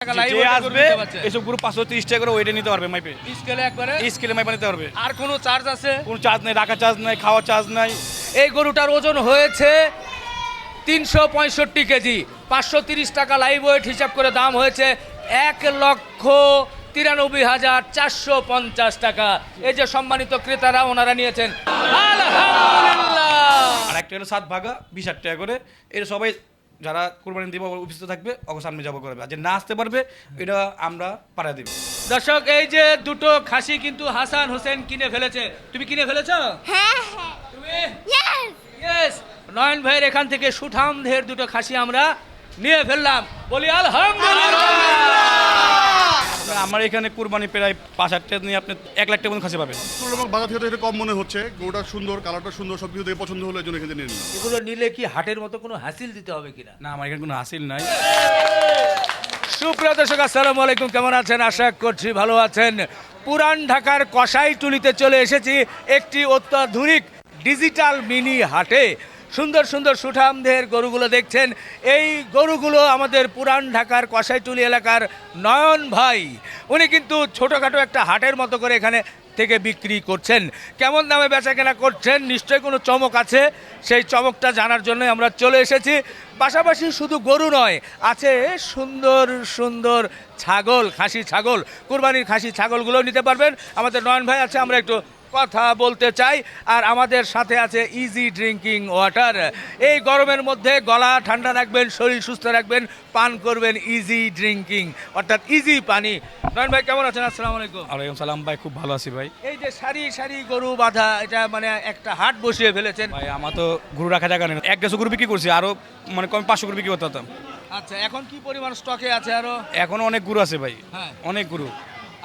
টাকা লাইভ আসবে এসব গরু 530 টাকা করে ওয়েটে নিতে পারবে মাইপে স্কেলে একবারে স্কেলে মাইপে নিতে পারবে। আর কোনো চার্জ আছে? কোনো চার্জ নেই, রাখা চার্জ নাই, খাওয়া চার্জ নাই। এই গরুটার ওজন হয়েছে 365 কেজি, 530 টাকা লাইভ ওয়েট হিসাব করে দাম হয়েছে 1,93,450 টাকা। এই যে সম্মানিত ক্রেতারা ওনারা নিয়েছেন, আলহামদুলিল্লাহ। আর একটা হলো 7 ভাগা 20 টাকা করে। এটা সবাই যারা কোরবানি দিব উপস্থিত থাকবে অবশ্য সামনে যাবো করবে, আর যে না আসতে পারবে এটা আমরা পাঠিয়ে দিব। দর্শক, এই যে দুটো খাসি কিন্তু হাসান হোসেন কিনে ফেলেছে। তুমি কিনে ফেলেছো? হ্যাঁ তুমি? হ্যাঁ ইয়েস। নয়ন ভাইয়ের এখান থেকে সুঠাম ঢের দুটো খাসি আমরা নিয়ে ফেললাম, বলি আলহামদুলিল্লাহ। আমার এখানে কুরবানি প্রায় 5-8 টাকা নিয়ে আপনি 1 লাখ টাকা পর্যন্ত খাসি পাবেন। তুলনামূলক বাজার থেকে তো এটা কম মনে হচ্ছে। গরুটা সুন্দর, কালারটা সুন্দর, সব কিছু দেখে পছন্দ হলো, এই জন্য এখানে নিয়ে নিলাম। এগুলো নিলে কি হাটের মতো কোনো হাসিল দিতে হবে কিনা? না, আমার এখানে কোনো হাসিল নাই। সুপ্রিয় দর্শক, আসসালামু আলাইকুম। কেমন আছেন? আশা করছি ভালো আছেন। পুরান ঢাকার কসাইটুলিতে চলে এসেছি একটি অত্যাধুনিক ডিজিটাল মিনি হাটে। সুন্দর সুন্দর সুঠামদের গরুগুলো দেখছেন। এই গরুগুলো আমাদের পুরান ঢাকার কসাইটুলি এলাকার নয়ন ভাই, উনি কিন্তু ছোটোখাটো একটা হাটের মতো করে এখানে থেকে বিক্রি করছেন। কেমন দামে বেচাকেনা করছেন, নিশ্চয়ই কোনো চমক আছে। সেই চমকটা জানার জন্য আমরা চলে এসেছি। পাশাপাশি শুধু গরু নয়, আছে সুন্দর সুন্দর ছাগল, খাসি ছাগল, কুরবানির খাসি ছাগলগুলো নিতে পারবেন। আমাদের নয়ন ভাই আছে, আমরা একটু কথা বলতে চাই। আর আমাদের সাথে আছে ইজি ড্রিঙ্কিং ওয়াটার। এই গরমের মধ্যে গলা ঠান্ডা রাখবেন, শরীর সুস্থ রাখবেন, পান করবেন ইজি ড্রিঙ্কিং অর্থাৎ ইজি পানি। নয়ন ভাই কেমন আছেন? আসসালামু আলাইকুম। ওয়ালাইকুম সালাম ভাই, খুব ভালো আছি ভাই। এই যে সারি সারি গরু বাঁধা, এটা মানে একটা হাট বসিয়ে ফেলেছেন। ভাই আমার তো গরু রাখা জায়গা নেই, 150 গরু বিক্রি করছি, আরো মানে কম 500 গরু বিক্রি করতে হতাম। আচ্ছা, এখন কি পরিমাণ স্টকে আছে আরো? এখন অনেক গরু আছে ভাই, হ্যাঁ। অনেক গরু।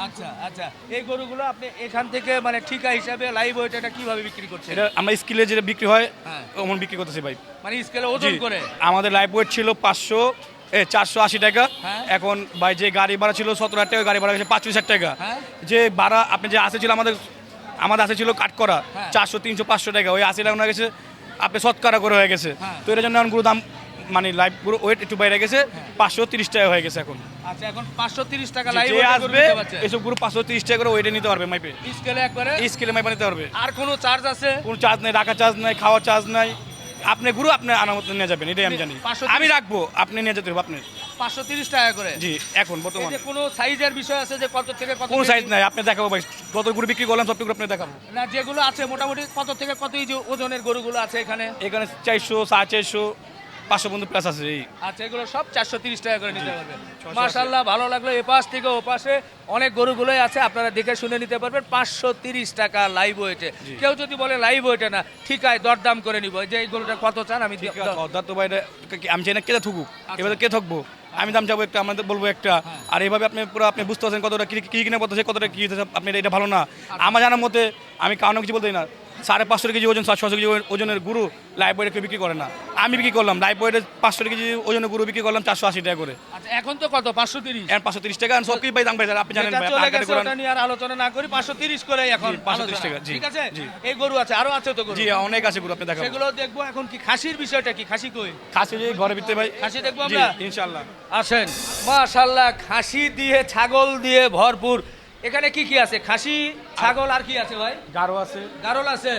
আচ্ছা আচ্ছা, এই গরুগুলো আপনি এখান থেকে মানে ঠিকা হিসাবে লাইভ ওয়েট এটা কিভাবে বিক্রি করছেন? এটা আমরা স্কিলে যেটা বিক্রি হয় হ্যাঁ। ওমন বিক্রি করতেছি ভাই। মানে স্কেলে ওজন জি। করে? আমাদের লাইভ ওয়েট ছিল 480 টাকা। হ্যাঁ। এখন ভাই যে গাড়ি ভাড়া ছিল 17,000 টাকা, গাড়ি ভাড়া গেছে 45,000 টাকা। হ্যাঁ। যে ভাড়া আপনি যে আসে ছিল আমাদের আসে ছিল কাট করা হ্যাঁ। 400, 300, 500 টাকা, ওই 80 টাকা গেছে আপনি শতকরা করে হয়ে গেছে। হ্যাঁ। তো এটার জন্য এখন গুরু দাম মানে লাইভ গুরু ওয়েট একটু বাইরে গেছে, 530 টাকা হয়ে গেছে এখন। আচ্ছা, এখন 530 টাকা লাইভ যে ওয়েট আসবে নিতে পারছেন। এসব গুরু 530 টাকা করে ওয়েটে নিতে পারবে মাইপে স্কেলে একবারে স্কেলে মাইপে নিতে পারবে। আর কোনো চার্জ আছে? কোনো চার্জ নেই, রাখা চার্জ নাই, খাওয়া চার্জ নাই। আপনি গুরু আপনি আনার মতো নিয়ে যাবেন, এটাই আমি জানি। 530 আমি রাখবো, আপনি নিয়ে যেতে হবে আপনি। 530 টাকা করে? জি, এখন এই বর্তমানে যে কোনো সাইজের বিষয় আছে যে কত থেকে কত? কোনো কেজি? সাইজ নাই, আপনি দেখাবো ভাই। কত গরু বিক্রি করলাম সবটুকু আপনি দেখাবো। না, যেগুলো আছে মোটামুটি কত থেকে কত এই যে ওজনের গরুগুলো আছে এখানে? এখানে 400, 450, 500 পর্যন্ত প্লাস আছে। এই আচ্ছা, এগুলো সব 430 টাকা করে নিতে পারবেন। 680 মাশাআল্লাহ, ভালো লাগলো। এপাশ থেকে ওপাশে অনেক গরুগুলোই আছে, আপনারা দেখে শুনে নিতে পারবেন 530 টাকা লাইভ ওয়েটে। কেউ যদি বলে লাইভ ওয়েটে না, ঠিকায় দরদাম করে নিব, যে এই গরুটা কত চান আমি ঠিক আছে, অর্থাৎ তো ভাই আমি চাই না কে থাকুক, এবারে কে থাকবো, আমি দাম যাবো একটা, আমাদের বলবো একটা। আর এইভাবে আপনি পুরো আপনি বুঝতে পারছেন কতটা কি কিনে বলতেছে, কতটা কি আপনি এটা ভালো না। আমার জানার মতে আমি কারণ কিছু বলতে না, 550 কেজি ওজন, 700 কেজি ওজনের গুরু লাইভ ওয়েটে কেউ বিক্রি করে না। আমি বিক্রি করলাম লাইভ ওয়েটে 500 কেজি ওজনের গুরু বিক্রি করলাম 480 টাকা করে। আচ্ছা, এখন তো কত? 530? এখন 530 টাকা, সব কিছু ভাই দাম ভাই, আপনি জানেন ভাই। চলে গেছে, ওটা নিয়ে আর আলোচনা না করি, 530 করে এখন জি, 530 আলোচনা। টাকা, জি, ঠিক আছে। জি। এই গরু আছে, আরো আছে তো গরু? জি, অনেক আছে গরু, আপনি দেখাবো। সেগুলো দেখবো। এখন কি খাসির বিষয়টা কি? খাসি কই? খাসি যে ঘরে ভিতরে ভাই, খাসি দেখবো জি, আমরা? ইনশাআল্লাহ। আসেন। মাশাআল্লাহ, খাসি দিয়ে ছাগল দিয়ে ভরপুর। এখানে কি কি আছে? খাসি, ছাগল, আর কি আছে ভাই? গারো আছে, গারল আছে,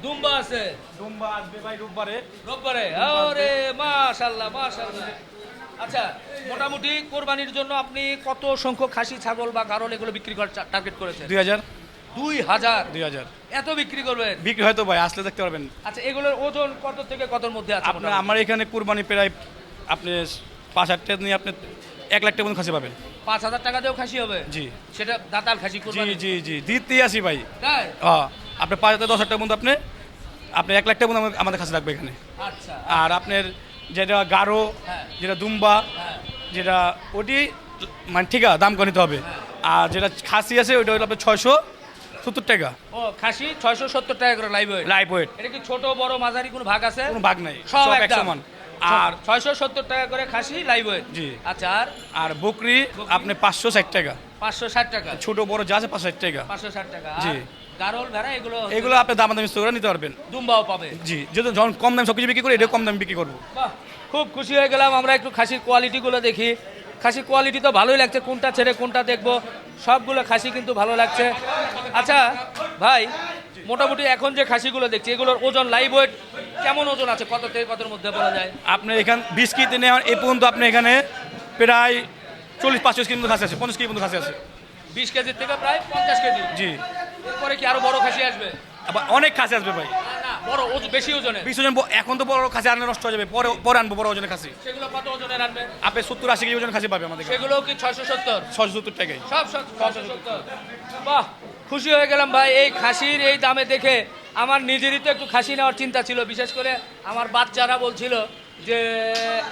দুম্বা আছে। দুম্বা আসবে ভাই রোববারে। রোববারে? আরে মাশাআল্লাহ মাশাআল্লাহ। আচ্ছা, মোটামুটি কোরবানির জন্য আপনি কত সংখ্যক খাসি, ছাগল বা গারল এগুলো বিক্রি করার টার্গেট করেছেন? 2000 2000 এত বিক্রি করবেন? বিক্রি হয়তো ভাই, আসলে দেখতে পারবেন। আচ্ছা, এগুলোর ওজন কত থেকে কতর মধ্যে আছে? আপনার আমার এখানে কুরবানি প্রায় আপনি 5-8 টাকা নিয়ে আপনি 1 লাখ টাকা পর্যন্ত খাসি পাবেন। 5000 টাকা দিয়েও খাসি হবে? জি সেটা দাতাল খাসি জি কোরবানি? জি জি, দিতেই আসি ভাই। তাই? আপনি 5,000-10,000 টাকা পর্যন্ত আপনি 1 লাখ টাকা পর্যন্ত আমাদের কাছে রাখবে এখানে। আচ্ছা। আর আপনার যেটা গারো, হ্যাঁ। যেটা দুম্বা, হ্যাঁ। যেটা ওটি মানে ঠিক আছে, দাম করে নিতে হবে। আর যেটা খাসি আছে ওইটা হলো আপনার 670 টাকা ও, খাসি 670 টাকা করে লাইভ ওয়েট? লাইভ ওয়েট, এটা কি ছোট বড় মাঝারি কোনো ভাগ আছে? কোনো ভাগ নাই, সব সব এক একদম সমান। আর 670 টাকা করে খাসি লাইভ ওয়েট? জি। আচ্ছা, আর আর বকরি আপনি 560 টাকা, 560 টাকা? ছোট বড় যা আছে 560 টাকা। 560 টাকা। জি। আর গারল ভেড়া এগুলো? এগুলো আপনি দাম দামি করে নিতে পারবেন। দুম্বাও পাবে? জি, যেহেতু যখন কম দামে সব কিছু বিক্রি করি, এটা কম দামে বিক্রি করবো। বাহ, খুব খুশি হয়ে গেলাম। আমরা একটু খাসির কোয়ালিটিগুলো দেখি। খাসি কোয়ালিটি তো ভালোই লাগছে, কোনটা ছেড়ে কোনটা দেখবো, সবগুলো খাসি কিন্তু ভালো লাগছে। আচ্ছা ভাই, মোটামুটি এখন যে খাসিগুলো দেখছি এগুলোর ওজন লাইভ ওয়েট কেমন ওজন আছে, কত থেকে কতর মধ্যে বলা যায়? আপনি এখানে 20 কেজি নেওয়ার এই পর্যন্ত আপনি এখানে প্রায় 40-50 কেজি মতো খাসি আছে, 50 কেজি মতো খাসি আছে। 20 কেজির থেকে প্রায় 50 কেজি। জি, এরপরে কি আরো বড় খাসি আসবে? আবার অনেক খাসি আসবে ভাই। না বড় বেশি ওজনের, 20 ওজন এখন তো বড় খাসি আনলে নষ্ট হয়ে যাবে, পরে পরে আনবো বড় ওজনের খাসি। সেগুলো কত ওজনের আনবে? আপনি 70-80 কেজি ওজনের খাসি পাবে আমাদের এখানে। সেগুলো কি 670? 670 টাকায়। সব 670। বাহ, খুশি হয়ে গেলাম ভাই এই খাসির এই দামে দেখে। আমার নিজেরই তো একটু খাসি নেওয়ার চিন্তা ছিল, বিশেষ করে আমার বাচ্চারা বলছিল যে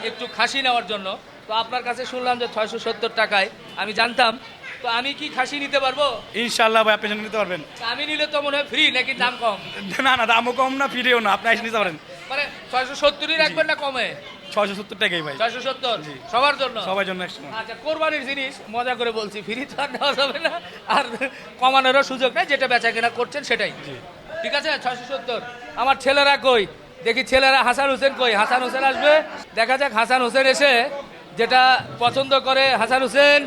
একটু খাসি নেওয়ার জন্য। তো আপনার কাছে শুনলাম যে 670 টাকায়, আমি জানতাম। তো আমি কি খাসি নিতে পারবো? ইনশাআল্লাহ ভাই, আপনি এসে নিতে পারবেন। আমি নিলে তো মনে হয় ফ্রি, নাকি দাম কম? না না, দামও কম না, ফিরেও না, আপনি এসে নিতে পারেন। মানে 670ই রাখবেন না কমে? 670 টাকাই ভাই, 670 সবার জন্য? সবার জন্য একসময়। আচ্ছা, কোরবানির জিনিস মজা করে বলছি, ফ্রি তো আর দেওয়া যাবে না, আর কমানোরও সুযোগ নেই, যেটা বেচা কেনা করছেন সেটাই। ঠিক আছে, 670। আমার ছেলেরা কই দেখি, ছেলেরা হাসান হোসেন কই? হাসান হোসেন আসবে, দেখা যাক হাসান হোসেন এসে যেটা পছন্দ করে। হাসান হোসেন,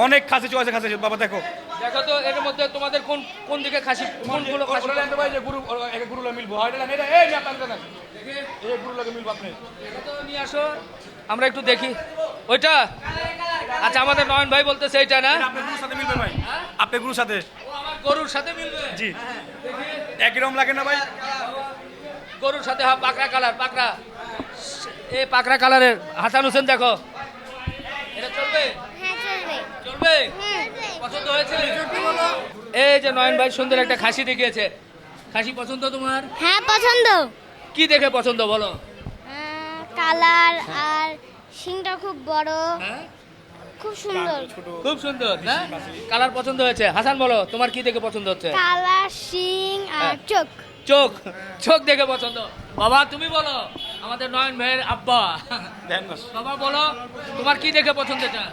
অনেক খাসি চয়েছে, খাসি বাবা দেখো। দেখো তো এর মধ্যে তোমাদের কোন কোন দিকে খাসি, কোনগুলো খাসি? ভাই যে গুরু গুরুলা মিলবো, এটা এই না আপনাদের না, এই গুরুলাকে মিলবো আপনি। এটা তো নিয়ে আসো, আমরা একটু দেখি ওইটা। আচ্ছা, আমাদের নয়ন ভাই বলতেছে এইটা না? আপনার গুরুর সাথে মিলবে ভাই, আপনার গুরুর সাথে। ও, আমার গরুর সাথে মিলবে? জি, একই রকম লাগে না ভাই? গরুর সাথে পাকড়া কালার, পাকড়া, এই পাকড়া কালারের। হাসান হোসেন দেখো, এটা চলবে? হ্যাঁ চলবে। চলবে? পছন্দ হয়েছে? এই যে নয়ন ভাই সুন্দর একটা খাসি দেখিয়েছে, খাসি পছন্দ তোমার? হ্যাঁ পছন্দ। কি দেখে পছন্দ বলো? কালার আর শিংটা খুব বড়, হ্যাঁ, খুব সুন্দর। খুব সুন্দর না? কালার পছন্দ হয়েছে। হাসান বলো, তোমার কি দেখে পছন্দ হচ্ছে? কালার, শিং আর হ্যাঁ। চোখ। চোখ, চোখ দেখে পছন্দ। বাবা তুমি বলো, আমাদের নয়ন ভাইয়ের আব্বা, দেন না, বাবা বলো তোমার কি দেখে পছন্দ এটা?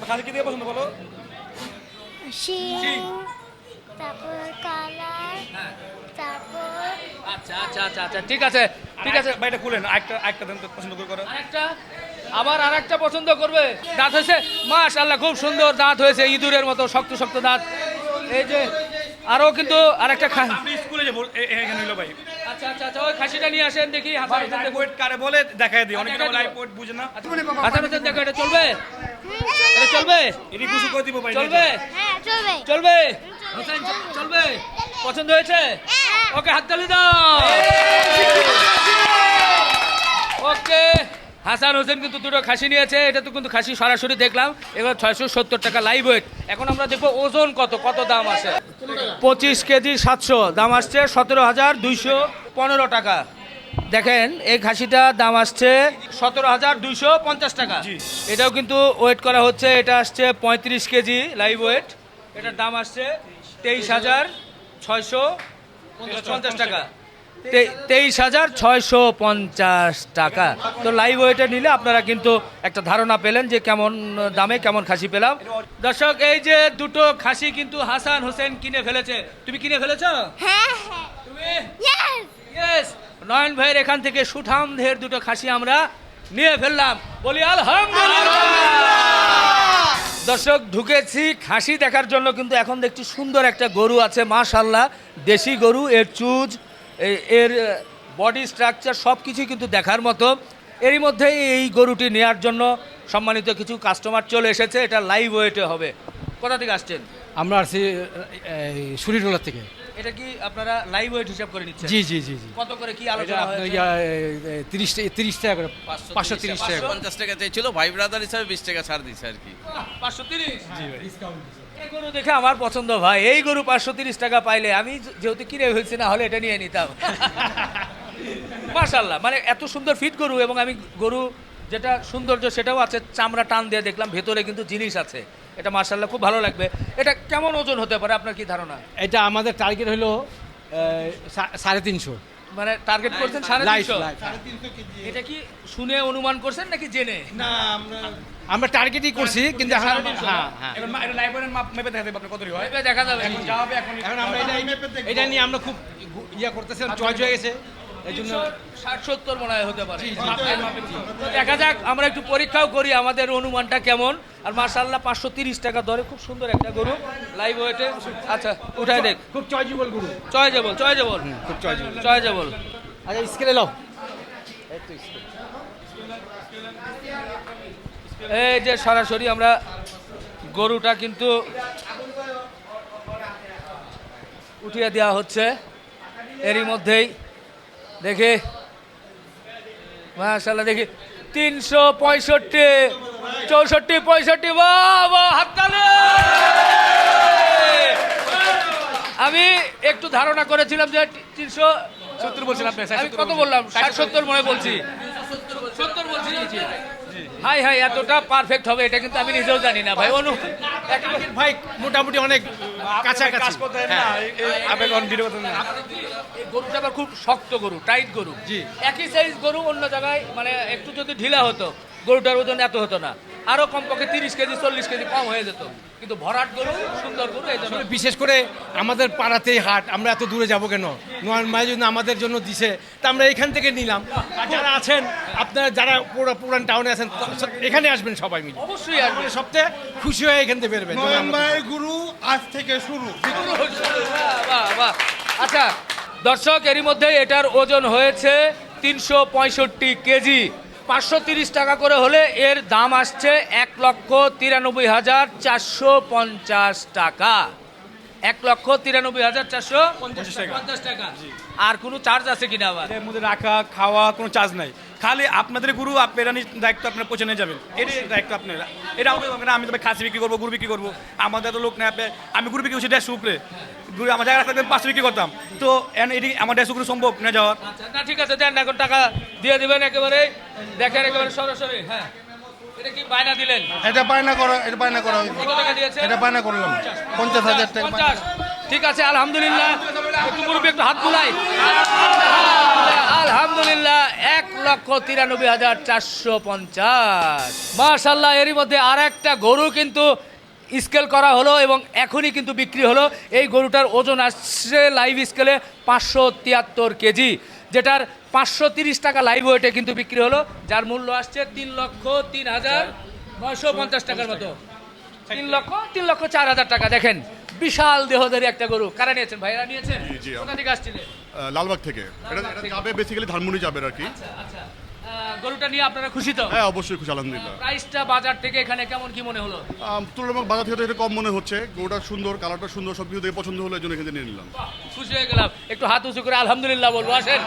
খাসি কি দিয়ে পছন্দ বলো? শিং, শিং। তারপর কালার, হ্যাঁ। তারপর আচ্ছা আচ্ছা আচ্ছা আচ্ছা, ঠিক আছে ঠিক আছে। ভাই এটা খুলেন, একটা দেন তো পছন্দ করে। আরেকটা, আবার আরেকটা পছন্দ করবে? দাঁত হয়েছে? মাশাআল্লাহ, খুব সুন্দর দাঁত হয়েছে, ইঁদুরের মতো শক্ত শক্ত দাঁত। এই যে আরো কিন্তু আরেকটা আপনি স্কুলে যাবো এখানে হইলো ভাই। আচ্ছা আচ্ছা আচ্ছা, ওই খাসিটা নিয়ে আসেন দেখি। হাসান হোসেন দেখো, লাইফ কারে বলে দেখায় দিই, অনেকে দেখায় দিও। লাইফ ওয়েট বুঝে না। হাসান হোসেন দেখো, এটা চলবে? এটা চলবে? এটি গুছু করে দিব ভাই। চলবে? হ্যাঁ চলবে। চলবে? হোসেন চলবে? পছন্দ হয়েছে? ওকে, হাততালি দাও। ওকে, হাসান হোসেন কিন্তু দুটো খাসি নিয়েছে। এটা তো কিন্তু খাসি সরাসরি দেখলাম। এবার 670 টাকা লাইভ ওয়েট। এখন আমরা দেখবো ওজন কত, কত দাম আছে। 25 কেজি 700, দাম আসছে 17,215 টাকা। দেখেন এই খাসিটা দাম আসছে 17,250 টাকা। জি। এটাও কিন্তু ওয়েট করা হচ্ছে, এটা আসছে 35 কেজি লাইভ ওয়েট। এটার দাম আসছে 23,650 টাকা। 23,650 টাকা। তো লাইভ ওয়েটে নিলে আপনারা কিন্তু একটা ধারণা পেলেন যে কেমন দামে কেমন খাসি পেলাম। দর্শক, এই যে দুটো খাসি কিন্তু হাসান হোসেন কিনে ফেলেছে। তুমি কিনে ফেলেছো? হ্যাঁ হ্যাঁ। তুমি? ইয়েস। ইয়েস। নয়ন ভাইয়ের এখান থেকে সুঠাম দেহের দুটো খাসি আমরা নিয়ে ফেললাম, বলি আলহামদুলিল্লাহ। দর্শক, ঢুকেছি খাসি দেখার জন্য, কিন্তু এখন দেখছি সুন্দর একটা গরু আছে, মাশাআল্লাহ, দেশি গরু। এর চুজ, এর বডি স্ট্রাকচার সব কিছুই কিন্তু দেখার মতো। এরই মধ্যে এই গরুটি নেওয়ার জন্য সম্মানিত কিছু কাস্টমার চলে এসেছে। এটা লাইভ ওয়েটে হবে। কোথা থেকে আসছেন? আমরা আসছি সুরিটোলা থেকে। এটা কি আপনারা লাইভ ওয়েট হিসাব করে নিচ্ছেন? জি জি জি জি। কত করে কি এটা আলোচনা আপনার হয়েছে? 30 টাকা করে, 530 টাকা করে। 50 টাকা চাইছিল, ভাই ব্রাদার হিসাবে 20 টাকা ছাড় দিচ্ছে আর কি। 530? এই গরু দেখে আমার পছন্দ ভাই। এই গরু 530 টাকা পাইলে আমি যেহেতু কিনে ফেলছি, না হলে এটা নিয়ে নিতাম। মাশাআল্লাহ, মানে এত সুন্দর ফিট গরু, এবং আমি গরু যেটা সৌন্দর্য সেটাও আছে, চামড়া টান দিয়ে দেখলাম, ভেতরে কিন্তু জিনিস আছে। এটা মাশাআল্লাহ খুব ভালো লাগবে। এটা কেমন ওজন হতে পারে, আপনার কি ধারণা? এটা আমাদের টার্গেট হলো 350। মানে টার্গেট করছেন লাইফ 350? এটা কি শুনে অনুমান করছেন নাকি জেনে? আমরা টার্গেটই করছি, কিন্তু এখন হ্যাঁ হ্যাঁ, এটা লাইফ ওয়েটের মাপ মেপে দেখা দেবে আপনি কতই হয়। ভেবে দেখা যাবে। যা হবে এখন এখন আমরা এটা নিয়ে আমরা খুব ইয়া করতেছি, চয়েস হয়ে গেছে। এই জন্য 60-70 মনে হয় হতে পারে। তো দেখা যাক, আমরা একটু পরীক্ষাও করি আমাদের অনুমানটা কেমন। আর মাশাআল্লাহ 530 টাকা দরে খুব সুন্দর একটা গরু লাইভ ওয়েটে। আচ্ছা উঠাই দেখ, খুব চয়েজেবল গরু, চয়েজেবল খুব চয়েজেবল। চয়েজেবল। আচ্ছা স্কেলে লাও, এই যে সরাসরি আমরা গরুটা কিন্তু উঠিয়ে দেওয়া হচ্ছে এরই মধ্যেই। দেখি মাশাআল্লাহ, দেখি 365, 64, 65, বাবা হাততালি। আমি একটু ধারণা করেছিলাম যে 370 বলছিলাম, আমি কত বললাম? 60-70 মনে বলছি, 70 বলছি। হাই হাই, এতটা পারফেক্ট হবে এটা কিন্তু আমি নিজেও জানি না ভাই। ভাই মোটামুটি অনেক কাছাকাছি। এই গরুটা আবার খুব শক্ত গরু, টাইট গরু। জি। একই সাইজ গরু অন্য জায়গায় মানে একটু যদি ঢিলা হতো গরুটার ওজন এত হতো না, আরো কমপক্ষে 30 কেজি 40 কেজি কম হয়ে যেত। কিন্তু ভরাট গরু, সুন্দর গরু, এই জন্য বিশেষ করে আমাদের পাড়াতেই হাট, আমরা এত দূরে যাব কেন? 9 মাইল যদি আমাদের জন্য দিছে, তা আমরা এখান থেকে নিলাম। আর যারা আছেন আপনারা, যারা পুরান টাউনে আছেন, এখানে আসবেন সবাই মিলে, অবশ্যই আসবে। সবচেয়ে খুশি হয়ে এখান থেকে বেরোবেন। গুরু আজ থেকে শুরু। বাহ, বাহ, বাহ। আচ্ছা দর্শক, এরই মধ্যে এটার ওজন হয়েছে 365 কেজি। 530 টাকা করে হলে এর দাম আসছে 1,93,450 টাকা। 1,93,450 টাকা। আর কোনো চার্জ আছে কিনা আবার? এর মধ্যে রাখা খাওয়া কোনো চার্জ নাই, খালি আপনাদের গুরু আপনারা দায়িত্ব আপনারা পৌঁছে নিয়ে যাবেন, এটাই দায়িত্ব আপনারা। এটা আমাদের হবে না, আমি তবে খাসি বিক্রি করবো, গরু বিক্রি করবো, আমাদের তো লোক নেই। আমি গরু বিক্রি করছি 150 উপরে, গরু আমার জায়গা থাকতে 500 বিক্রি করতাম, তো এটি আমার 150 উপরে সম্ভব না যাওয়ার। আচ্ছা, না ঠিক আছে, দেন এখন টাকা দিয়ে দিবেন একেবারে, দেখেন একেবারে সরাসরি। হ্যাঁ, এটা কি বায়না দিলেন? এটা বায়না করা কত টাকা দিয়েছে? বায়না করলাম 50,000 টাকা। 50। ঠিক আছে, আলহামদুলিল্লাহ। একটু মুরব্বি একটু হাত বুলাই। আলহামদুলিল্লাহ, 1,93,450। মাশাআল্লাহ, এরই মধ্যে আর একটা গরু কিন্তু স্কেল করা হলো এবং এখনই কিন্তু বিক্রি হলো। এই গরুটার ওজন আসছে লাইভ স্কেলে 573 কেজি, যেটার 530 টাকা লাইভ ওয়েটে কিন্তু বিক্রি হলো, যার মূল্য আসছে 3,03,950 টাকার মতো। 3,04,000 টাকা। দেখেন বিশাল দেহধারী একটা গরু। কারা নিয়েছেন? ভাইরা নিয়েছেন? জি, কোথা থেকে আসছিলেন? লালবাগ থেকে। এটা যাবে বেসিক্যালি ধানমন্ডি যাবে আর কি। আচ্ছা আচ্ছা, গরুটা নিয়ে আপনারা খুশি তো? হ্যাঁ অবশ্যই খুশি, আলহামদুলিল্লাহ। প্রাইসটা বাজার থেকে এখানে কেমন কি মনে হলো? তুলনামূলক বাজার থেকে তো এটা কম মনে হচ্ছে। গরুটা সুন্দর, কালারটা সুন্দর, সব কিছু দেখে পছন্দ হলো, এই জন্য এখানে নিয়ে নিলাম। খুশি হয়ে গেলাম। একটু হাত উঁচু করে আলহামদুলিল্লাহ বলবো, আসেন।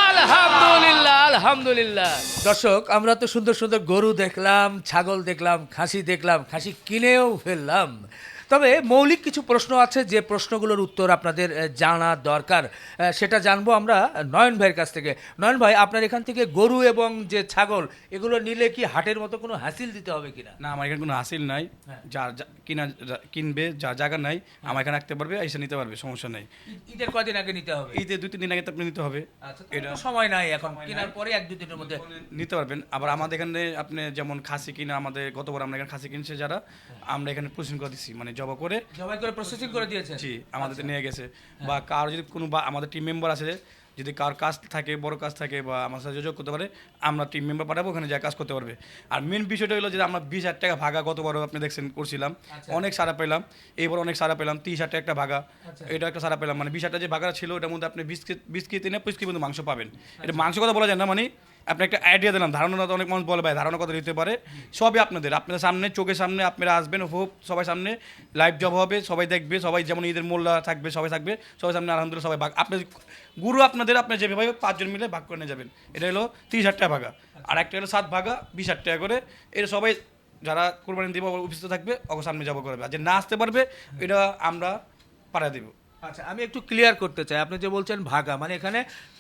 আলহামদুলিল্লাহ, আলহামদুলিল্লাহ। দর্শক, আমরা তো সুন্দর সুন্দর গরু দেখলাম, ছাগল দেখলাম, খাসি দেখলাম, খাসি কিনেও ফেললাম। তবে মৌলিক কিছু প্রশ্ন আছে যে প্রশ্নগুলোর উত্তর আপনাদের জানা দরকার। সেটা জানবো আমরা নয়ন ভাইয়ের কাছ থেকে। নয়ন ভাই, আপনার এখান থেকে গরু এবং যে ছাগল এগুলো নিলে কি হাটের মতো কোনো হাসিল দিতে হবে কিনা? না, আমার এখানে কোনো হাসিল নাই। যার কিনবে, যার জায়গা নাই, আমার এখানে রাখতে পারবে, এসে নিতে পারবে, সমস্যা নাই। ঈদের কদিন আগে নিতে হবে? ঈদের 2-3 দিন আগে তো আপনি নিতে হবে। আচ্ছা, এটা সময় নাই এখন, কেনার পরে 1-2 দিনের মধ্যে নিতে পারবেন। আবার আমাদের এখানে আপনি যেমন খাসি কিনা, আমাদের গতবার আমরা এখানে খাসি কিনছে যারা, আমরা এখানে প্রসেসিং করে দিচ্ছি, মানে জবা করে প্রসেসিং করে দিয়েছে। জি, আমাদের নিয়ে গেছে। বা কার যদি কোনো আমাদের টিম মেম্বার আছে, যদি কার কাজ থাকে, বড় কাজ থাকে, বা আমার সাথে যোগাযোগ করতে পারে, আমরা টিম মেম্বার পাঠাবো, ওখানে যা কাজ করতে পারবে। আর মেন বিষয়টা হলো যে আমরা 20,000 টাকা ভাগা গতবারও আপনি দেখছেন করছিলাম, অনেক সারা পেলাম। এইবার অনেক সারা পেলাম, 30,000 টাকা একটা ভাগা, এটা একটা সারা পেলাম। মানে 20,000 যে ভাগা ছিল ওটার মধ্যে আপনি 20 কেজি 25 কেজি মাংস পাবেন। এটা মাংস কথা বলা যায় না, মানে আপনি একটা আইডিয়া দিলাম, ধারণা তো অনেক মানুষ বলে ভাই ধারণা কথা দিতে পারে, সবই আপনাদের সামনে, চোখের সামনে আপনারা আসবেন, হোপ সবাই সামনে লাইভ জব হবে, সবাই দেখবে, সবাই যেমন ঈদের মোল্লা থাকবে, সবাই থাকবে, সবাই সামনে আলহামদুলিল্লাহ সবাই ভাগ। আপনার গুরু আপনাদের যেভাবে 5 জন মিলে ভাগ করে নিয়ে যাবেন। এটা হলো 30,000 টাকা ভাগা, আর একটা হলো 7 ভাগা 20,000 টাকা করে। এটা সবাই যারা কোরবানি দিব উপস্থিত থাকবে, ওকে সামনে যাবো করবে, আর যে না আসতে পারবে এটা আমরা পাঠিয়ে দেবো। আচ্ছা, আমি একটু ক্লিয়ার করতে চাই, আপনি যে বলছেন ভাগা, মানে এখানে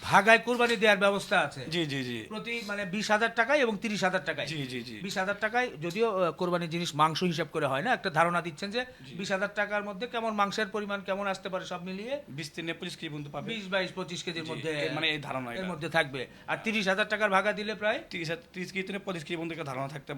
ভাগায় কুরবানি দেওয়ার ব্যবস্থা আছে? জি জি জি, প্রতি মানে 20,000 টাকায় এবং 30,000 টাকায়। জি জি জি, 20,000 টাকায়, যদিও কোরবানির জিনিস মাংস হিসাব করে হয় না, একটা ধারণা দিচ্ছেন যে 20,000 টাকার মধ্যে কেমন মাংসের পরিমাণ কেমন আসতে পারে সব মিলিয়ে 20-25 কেজি পর্যন্ত পাবে, 20-22-25 কেজির মধ্যে, মানে এই ধারণা এর মধ্যে থাকবে। আর 30,000 টাকার ভাগা দিলে প্রায় 30 কেজি থেকে 25 কেজি পর্যন্ত একটা ধারণা থাকতে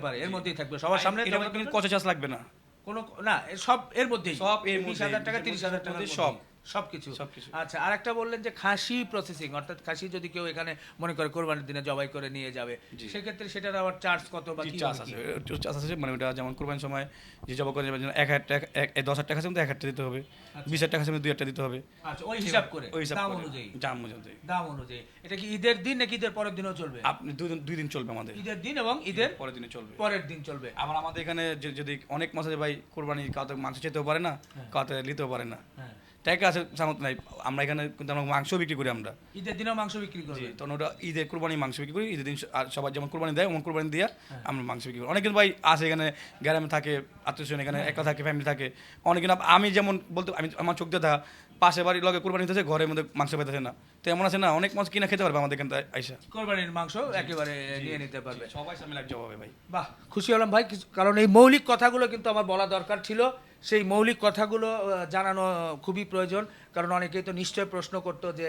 পারে, এর মধ্যেই থাকবে সবার সামনে। এটা কিন্তু কত চার্জ লাগবে না, কোনো না, সব এর মধ্যেই, সব এর 20,000 টাকা 30,000 টাকা সব সবকিছু সবকিছু। আচ্ছা, আর একটা বললেন যে খাসি প্রসেসিং, অর্থাৎ খাসি যদি কেউ এখানে মনে করে কোরবানির দিনে জবাই করে নিয়ে যাবে, সেক্ষেত্রে সেটার আবার চার্জ কত বা কি চাষ আছে, চাষ আছে, মানে ওটা যেমন কোরবানির সময় যে জব করে যাবে 1,000 টাকা, 10,000 টাকা আছে 1,000 টাকা দিতে হবে, 20,000 টাকা আছে 2,000 দিতে হবে, আচ্ছা, ওই হিসাব করে ওই হিসাব দাম করে, অনুযায়ী দাম অনুযায়ী। দাম অনুযায়ী। এটা কি ঈদের দিন নাকি ঈদের পরের দিনও চলবে? আপনি দুই দিন চলবে আমাদের, ঈদের দিন এবং ঈদের পরের দিনে চলবে। পরের দিন চলবে। আবার আমাদের এখানে যদি অনেক মাছ আছে ভাই, কোরবানি কাউতে মাংস খেতেও পারে না, কাউতে নিতেও পারে না, হ্যাঁ, টাকা আছে সামর্থ্য নাই, আমরা এখানে কিন্তু আমরা মাংস বিক্রি করি আমরা। ঈদের দিনও মাংস বিক্রি করবে? তখন ওটা ঈদের কোরবানি মাংস বিক্রি করি, ঈদের দিন আর সবাই যেমন কোরবানি দেয় ওমন কোরবানি দিয়ে আমরা মাংস বিক্রি করি। অনেকে ভাই আছে এখানে গ্রামে থাকে, আত্মীয় এখানে একলা থাকে, ফ্যামিলি থাকে, অনেকে না, আমি যেমন বলতে আমি আমার চোখ দিয়ে দেখা পাশে বাড়ির লগে কোরবানি হতেছে, ঘরের মধ্যে মাংস পেতেছে না, তো এমন আছে না অনেক মাছ কিনা খেতে পারবে আমাদের এখানে আইসা, কোরবানির মাংস একেবারে নিয়ে নিতে পারবে। সবাই সামনে এক জবাবে ভাই। বাহ, খুশি হলাম ভাই, কারণ এই মৌলিক কথাগুলো কিন্তু আমার বলা দরকার ছিল। সেই মৌলিক কথাগুলো জানানো খুবই প্রয়োজন, কারণ অনেকেই তো নিশ্চয় প্রশ্ন করতো যে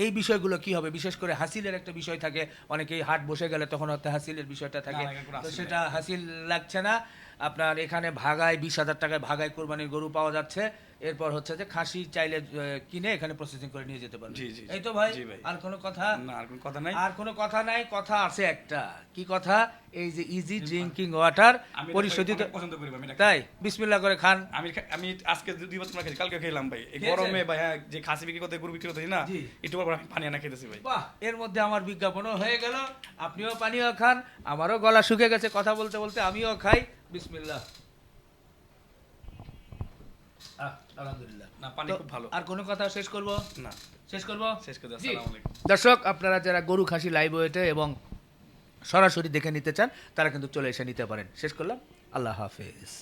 এই বিষয়গুলো কি হবে, বিশেষ করে হাসিলের একটা বিষয় থাকে, অনেকেই হাট বসে গেলে তখন হয়তো হাসিলের বিষয়টা থাকে, না, এখানে কোনো তো হাসিল সেটা হাসিল লাগছে না। আপনার এখানে ভাগায় 20,000 টাকায় ভাগায় কোরবানির গরু পাওয়া যাচ্ছে। এরপর হচ্ছে যে খাসি চাইলে কিনে এখানে প্রসেসিং করে নিয়ে যেতে পারবে। জি, জি, এই তো ভাই, জি ভাই। আর কোনো কথা? না আর কোনো কথা নাই। আর কোনো কথা নাই, কথা আছে একটা। কি কথা? এই যে ইজি ড্রিঙ্কিং ওয়াটার আমি পরিশোধিত, অনেক পছন্দ করি ভাই, আমি এটা তাই বিসমিল্লাহ করে খান। আমি আজকে 2 বছর খেয়েছি, কালকে খেলাম ভাই, এই খেয়েছেন? গরমে ভাই, হ্যাঁ, যে খাসি বিক্রি করতে গরু বিক্রি করতে না, জি। একটু পর আমি পানি আনা খেতেছি ভাই। বাহ, এর মধ্যে আমার বিজ্ঞাপনও হয়ে গেল, আপনিও পানিও খান, আমারও গলা শুকে গেছে কথা বলতে বলতে, আমিও খাই। বিসমিল্লাহ। আলহামদুলিল্লাহ। না, পানি তো খুব ভালো। আর কোনো কথা শেষ করব? না, শেষ করব? শেষ করে দাও। জি। আসসালামু আলাইকুম। দর্শক, আপনারা যারা গরু খাসি লাইভ ওয়েটে এবং সরাসরি দেখে নিতে চান, তারা কিন্তু চলে এসে নিতে পারেন। শেষ করলাম, আল্লাহ হাফেজ।